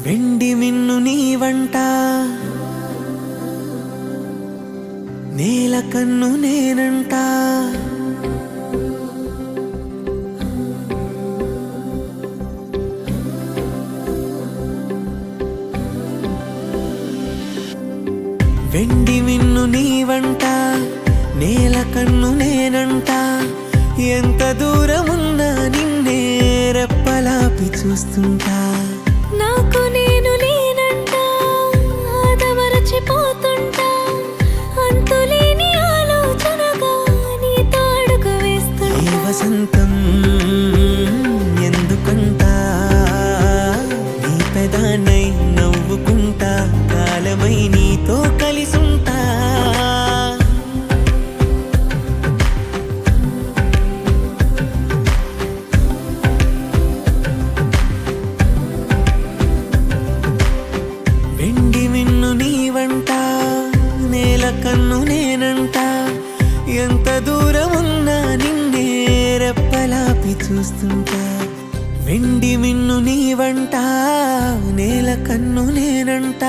వెండి మిన్ను నీ వంట నేల కన్ను నేనంట వెండి మిన్ను నీ వంట నేల కన్ను నేనంట ఎంత దూరమున్నా నిన్నే రెప్పలాపి చూస్తుంటా నాకు నేను లేనంట ఆదమరచిపోతుంటా అంతులేని ఆలోచనగా నీతో అడుగు వేస్తుంటా ఈ వసంతం ఎందుకంట నీ పెదానై నవ్వుకుంటా కాలమై నీతో కలిసుంటా వెండి మిన్ను నీ వంట నేల కన్ను నేనంట ఎంత దూరమున్నా నిన్నే రెప్పలాపి చూస్తుంటా వెండి మిన్ను నీ వంట నేల కన్ను నేనంట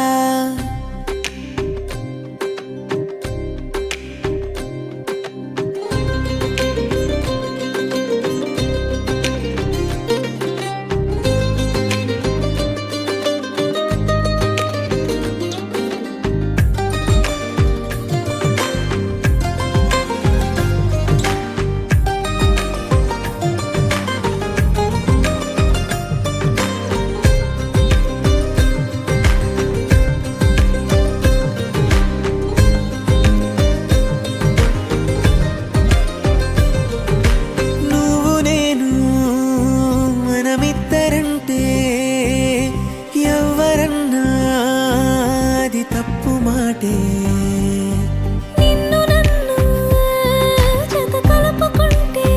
తప్పు మాటే నిన్ను నన్ను జత కలుపుకుంటే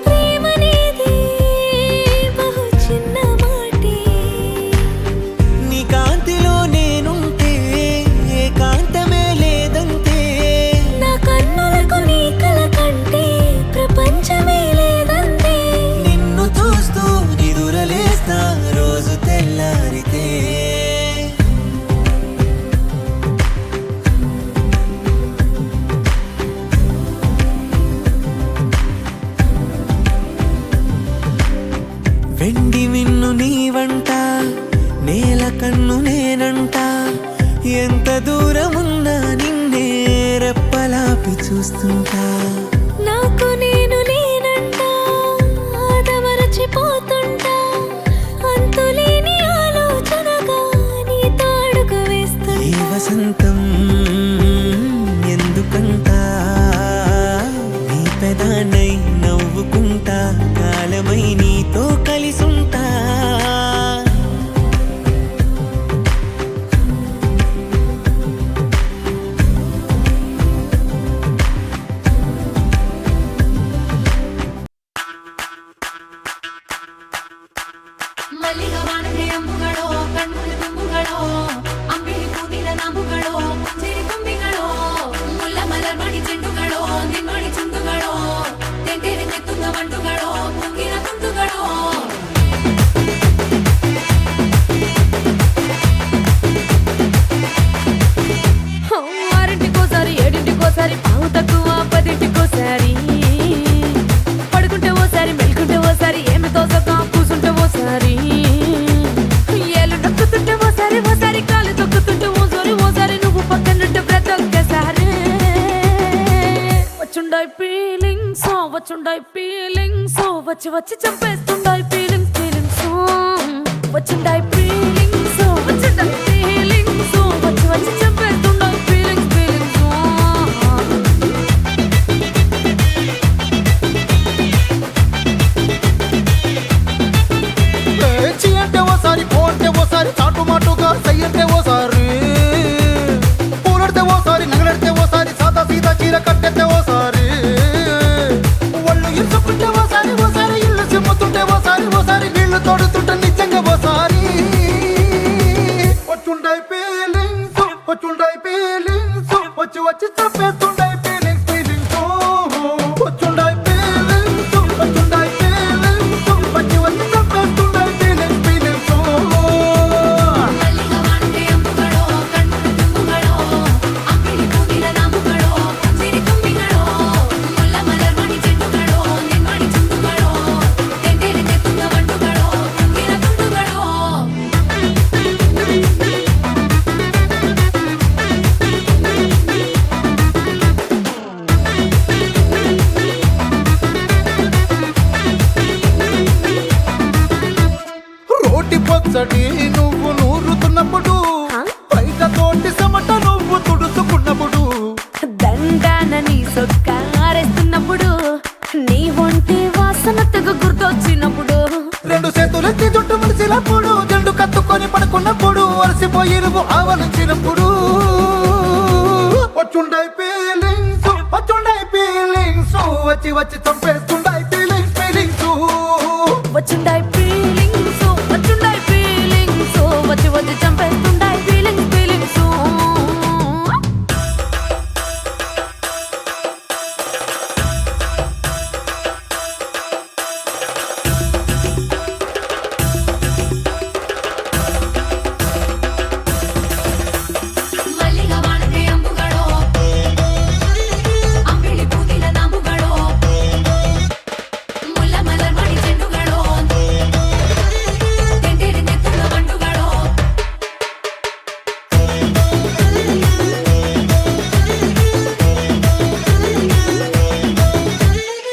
ప్రేమనేది బహు చిన్న మాటే నీ కాంతిలో నేనుంటే ఏకాంతమే లేదంటే నా కన్నులకు నీ కల కంటే ప్రపంచమే లేదంటే నిన్ను చూస్తూ నిదురలేస్తా రోజు తెల్లారితే వెండి మిన్ను నీ వంట నేల కన్ను నేనంట ఎంత దూరమున్నా నిన్నే రెప్పలాపి చూస్తుంటా నాకు నేను లేనంట ఆదమరచిపోతుంటా అంతులేని ఆలోచనగా నీతో అడుగు వేస్తుంటా ఈ వసంతం ఎందుకంట నీ పెదానై నవ్వుకుంటా కాలమై నీతో కలిసుంటా ಮಲ್ಲಿಗ ವಾಣದೆ ಅಂಬುಗಳೋ ಕಣ್ಣುಗಳ ತುಂಬುಗಳೋ ಅಂಬಿಳಿ ಕೂದಿನ ನಾಂಬುಗಳೋ ಮುಂಜಿರಿ ತುಂಬಿಗಳೋ ಮುಲ್ಲ ಮಲರ್ ಮಣಿ ಚೆಂಡುಗಳೋ ನಿನ್ಮಣಿ ಚುಂಡುಗಳೋ ತೆಂಟೆರೆ ತೆತ್ತುಂಗ ಬಂಟುಗಳೋ ಮುಂಗಿನ ತುಂಡುಗಳೋ ఆరింటికోసారి ఏడింటికోసారి పావు తక్కువ పదింటికోసారి పడుకుంటే ఓసారి మెలుకుంటే ఓసారి ఏమి తోసక కూసుంటే ఓసారి ఏళ్ళు నొక్కుతుంటే ఓసారి ఓసారి కాలు తొక్కుతుంటే ఓసారి నువ్వు పక్కనుంటే బ్రతొక్కసారి వచ్చుండాయి ఫీలింగ్స్ వచ్చి వచ్చి చంపేస్తుండాయి ఫీలింగ్స్ వచ్చిండాయి ఫీలింగ్స్ వచ్చి వచ్చి చంపేస్తుండాయి ఫీలింగ్స్ చి అంటే ఓసారి పో అంటే ఓసారి చాటు మాటుగా సై అంటే ఓసారి పూలడితే ఓసారి నగలడితే ఓసారి సాదా సీదా చీర కట్టెత్తే ఓసారి ఒళ్ళు ఇరుచుకుంటే ఓసారి ఇల్లు చిమ్ముతుంటే ఓసారి నీళ్లు తోడుతుంటే నిజంగా ఓసారి వచ్చుండాయి ఫీలింగ్స్ వచ్చి వచ్చి చంపేస్తుండాయి ఫీలింగ్స్ వచ్చుండాయి ఫీలింగ్స్ వచ్చి వచ్చి చంపేస్తుండాయి ఫీలింగ్స్ పచ్చడి నువ్వు నూరుతున్నప్పుడు హ? బయట తోటి సమట నువ్వు తుడుచుకున్నప్పుడు దండాన నీ సొక్కారేస్తున్నప్పుడు నీ ఒంటి వాసన తెగ గుర్తొచ్చినప్పుడు రెండు చేతులెత్తి జుట్టు ముడిసినప్పుడు జండు కత్తుకొని పడుకున్నప్పుడు అలసిపోయి నువ్వు ఆవలించినప్పుడు వచ్చుండై ఫీలింగ్స్ వచ్చి వచ్చి చంపేస్తుండై ఫీలింగ్స్ వచ్చుండాయి ఫీలింగ్స్ వచ్చుండాయి ఫీలింగ్స్ వచ్చి వచ్చి చంపేస్తుండాయి ఫీలింగ్స్ ಮಲ್ಲಿಗ ವಾಣತೆ ಅಂಬುಗಳೋ ಅಂಬಿಳಿ ಪೂದಿನ ನಾಮುಗಳೋ ಮುಲ್ಲ ಮಲರ್ ಮಣಿ ಚೆಂಡುಗಳೋ ತೆಂಡೇರಿ ನೆತ್ತುಳ ಬಂಡುಗಳೋ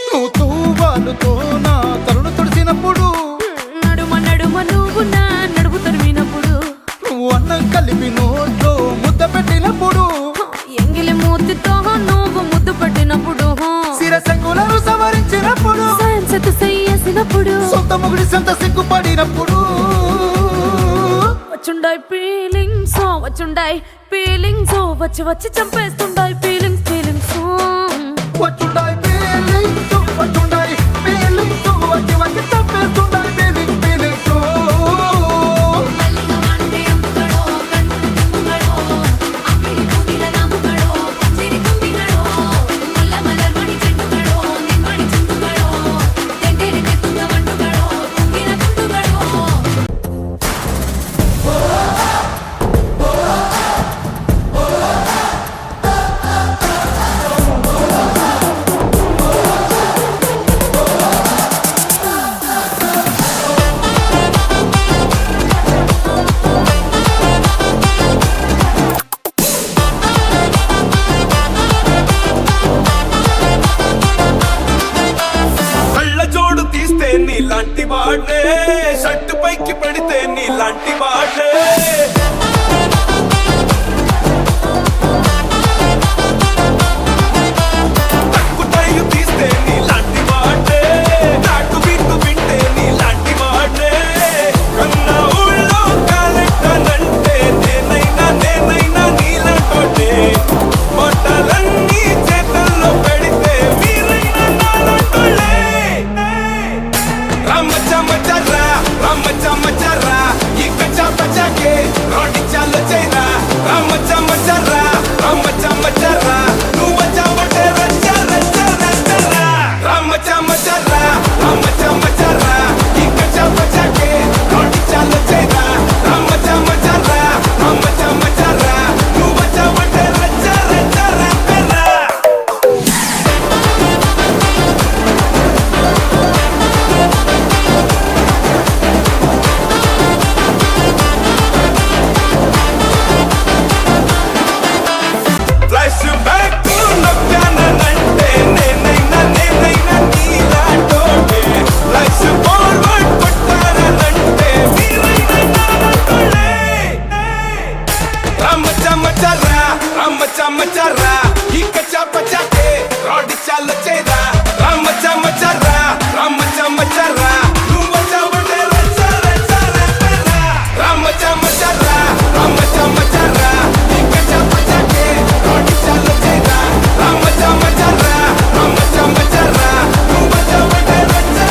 నువ్వు తూవాలుతో నా తలను తుడిసినప్పుడు నడుమ నడుమ నువ్వు నా నడుపు తరిమినప్పుడు నువ్వు అన్నం కలిపి నోట్లో ముద్ద పెట్టినప్పుడు ఎంగిలి మూతితో నువ్వు ముద్దు పెట్టినప్పుడు శిరసంగులను సవరించినప్పుడు సైన్స్ చేసినప్పుడు సొంత ముగుడి సొంత సిగ్గుపడినప్పుడు వచ్చుండాయి ఫీలింగ్స్ వచ్చి వచ్చి చంపేస్తుండాయి ఫీలింగ్స్ వచ్చుండాయి ఫీలింగ్స్ వచ్చి వచ్చి తప్పేస్తుండాయి ఫీలింగ్స్ ಮಲ್ಲಿಗ ವಾಣತೆ ಅಂಬುಗಳೋ ಕಣ್ಣುಗಳ ತುಂಬುಗಳೋ ಅಂಬಿಳಿ ಪೂದಿನ ನಾಮುಗಳೋ ಪಂಜಿರಿ ತುಂಬಿಗಳೋ ಮುಲ್ಲ ಮಲರ್ ಮಣಿ ಚೆಂಡುಗಳೋ ನಿನ್ಮಣಿ ಚುಂಡುಗಳೋ ತೆಂಡೇರಿ ನೆತ್ತುಳ ಬಂಡುಗಳೋ ತುಂಗಿನ ತುಂಡುಗಳೋ కళ్ళ జోడు తీస్తే నీలాంటి వాడే షర్టు పైకి పెడితే నీలాంటి వాడే తక్కుతాయి తీస్తే నీలాంటి వాడే నాటు బిట్టు వింటే నీలాంటి వాడే కన్నా ఊళ్ళో కాలెట్టానంటే నేనైనా నీలాంటోటే బట్టలన్నీ చేతల్లో పెడితే మీరైనా నాలాంటోళ్ళే రామచమచర్రా ఈ కచ్చా పచ్చాకే రోటి చాలు చైరా రామచమచర్రా నువ్వు వచ్చావంటే రచ్చా రామచమచర్రా ఈ కచ్చా పచ్చాకే రోటి చాలు చైరా రామచమచర్రా నువ్వు వచ్చావంటే రచ్చా ఫ్లాష్ బ్యాక్ నొక్కానంటే నేనైనా నీలాంటోటే ఫ్లాష్ ఫార్వర్డ్ కొట్టానంటే మీరైనా నాలాంటోళ్ళే రామచమచర్రా ఈ కచ్చా పచ్చాకే రోడి చాలు చేరా రామచమచర్రా నువ్వు వచ్చావంటే రచ్చా రామచమచర్రా ఈ కచ్చా పచ్చాకే రోడి చాలు చేరా రామచమచర్రా నువ్వు వచ్చావంటే రచ్చా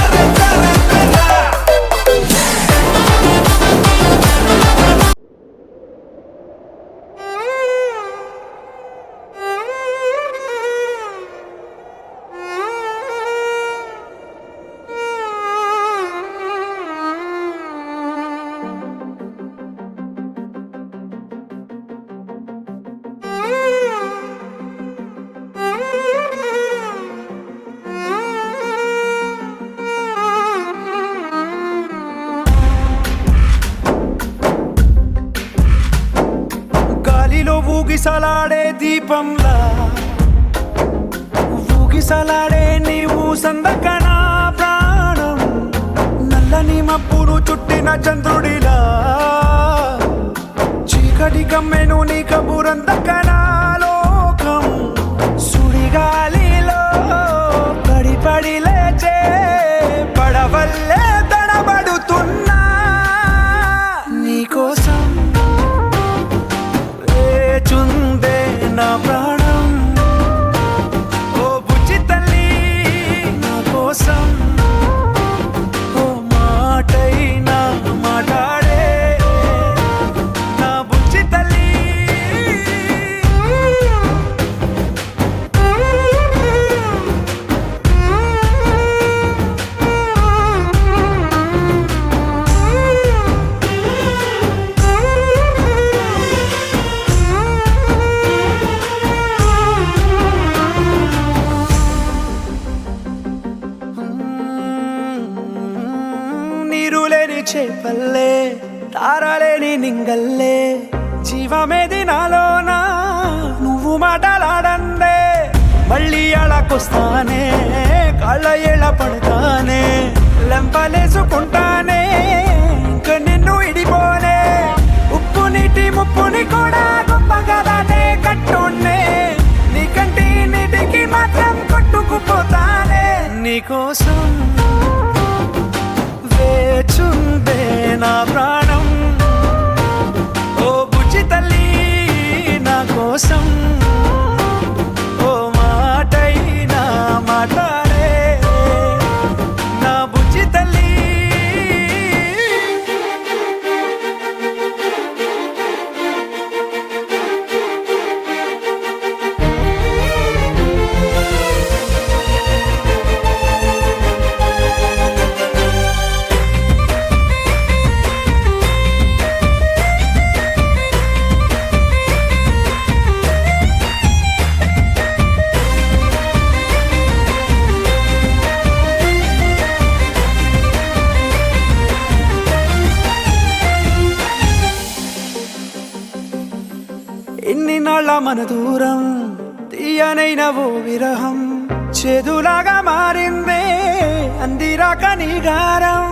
ఊగిసలాడే దీపంలా ఊగిసలాడే నీవు సందకనా ప్రాణం నల్లని మబ్బును చుట్టిన చంద్రుడిలా నువ్వందకనా లోకం సుడిగాలిలో పడి లేచే పడవల్లే తడబడుతున్నా నీకోసం వేచుందే నా ప్రాణం ఓ బుజ్జి తల్లి నా కోసం ఓ మాటైనా మాట్లాడే నా బుజ్జి తల్లి నీరులేని చేపల్లే తారలేని నింగల్లే జీవమేది నాలోనా నువ్వు మాటలాడందే మళ్ళీ అళకొస్తానే కాళ్ళ ఏళ్ళ పడతానే లెంపలేసుకుంటానే ఇంక నిన్ను ఇడిపోనే ఉప్పు నీటి ముప్పుని కూడా గొప్పగా దాటే కట్టునే నీ కంటి నీటికి మాత్రం కొట్టుకుపోతానే నీకోసం వేచుందే నా ప్రాణం ఓ బుజ్జి తల్లి నా కోసం ఓ మాటైనా మాట్లాడే నా బుజ్జి తల్లి ఎన్ని నాళ్ళ మన దూరం తీయనైన ఓ విరహం చేదులాగా మారిందే అందిరాక నీ గారం